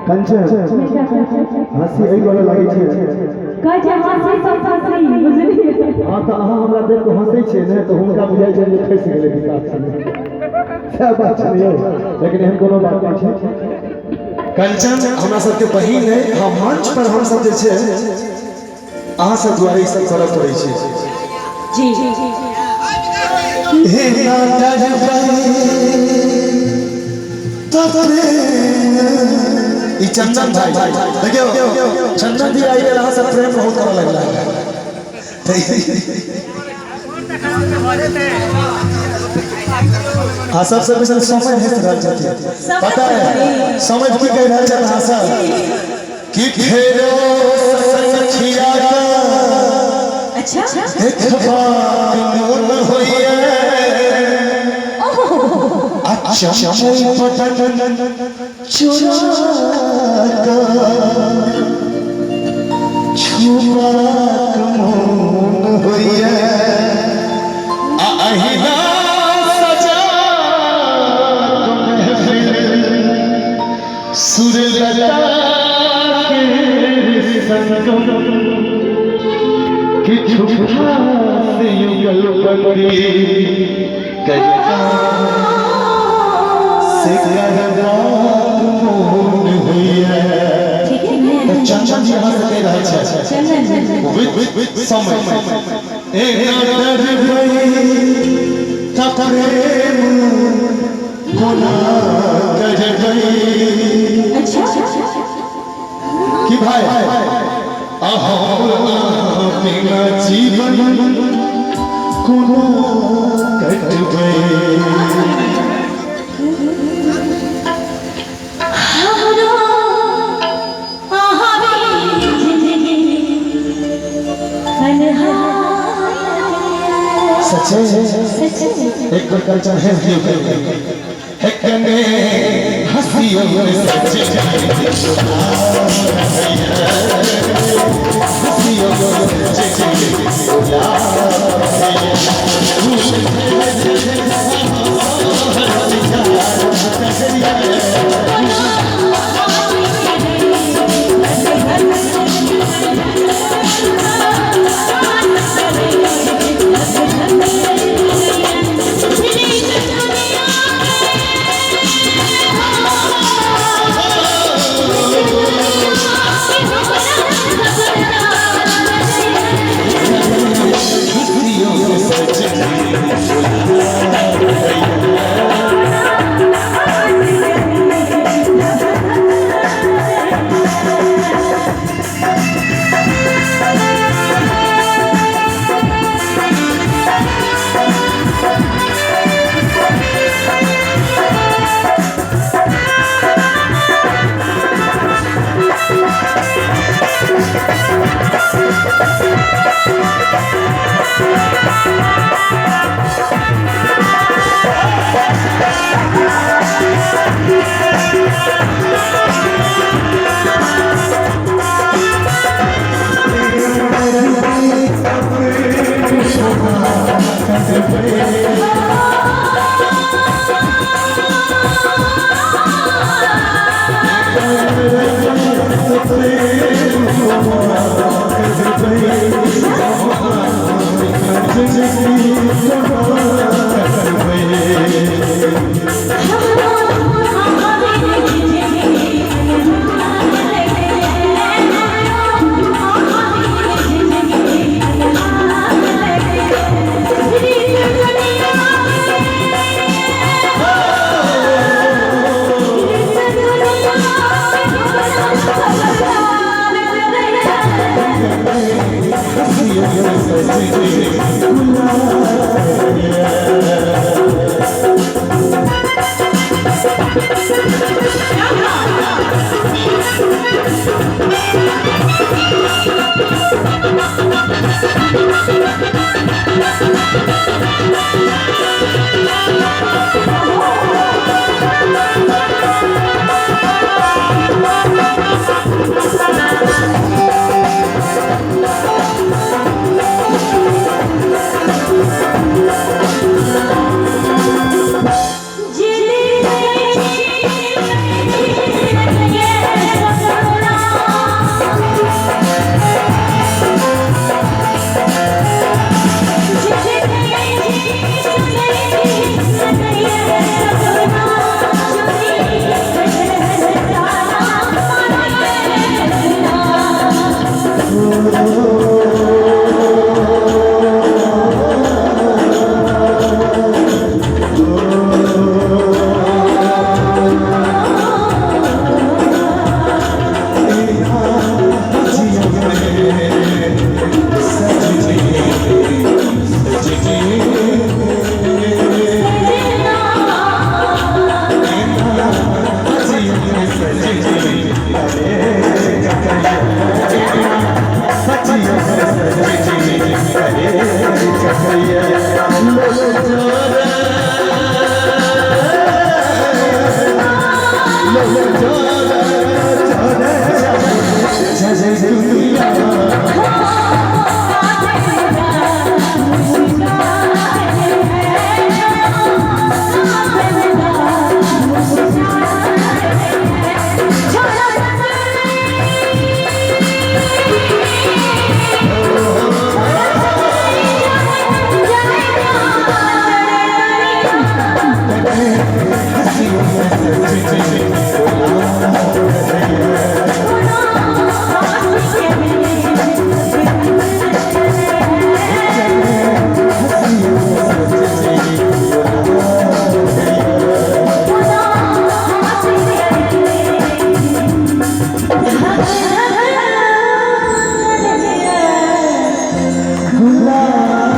कंचन हंसी एहि वाला लागे छै कहै छै हंसी सब हंसी बुझलिए हां त अहाँ हमरा देख के हंसै छियै ने त हुनका बुझाइ छै जे फंसि गेलै विकास से सब बात छै यौ लेकिन एहन कोनो बात नहीं छै कंचन हमरा सबके बहिन है हम मंच पर हम सब जे छै अहाँ सब द्वारा ई सब करऽ पड़ै छै जी हे चंदन भाई देखियो चंदन जी आई रहा सब प्रेम बहुत करने लगला हाँ सबसे पहले समय है पता है समझ की कह रहा है सब कि फेरो सखिया का अच्छा एक बार मोन होइए अच्छा पटन चुरा का छुपा कमोन होइए आहिना सजा सुरलता के संगम कि छुपा से युगल पकड़ी करिता से करदा मोन होइए चंचल जी हंस के रहे छै विद समय एक डर भई प्रेम कोना कर गई अच्छा कि भाई आहा बिना जीवन कोना कट गई सच्चे एक बार कल्चर है व्यू है कने हंसियों में सच्चे हंसियों में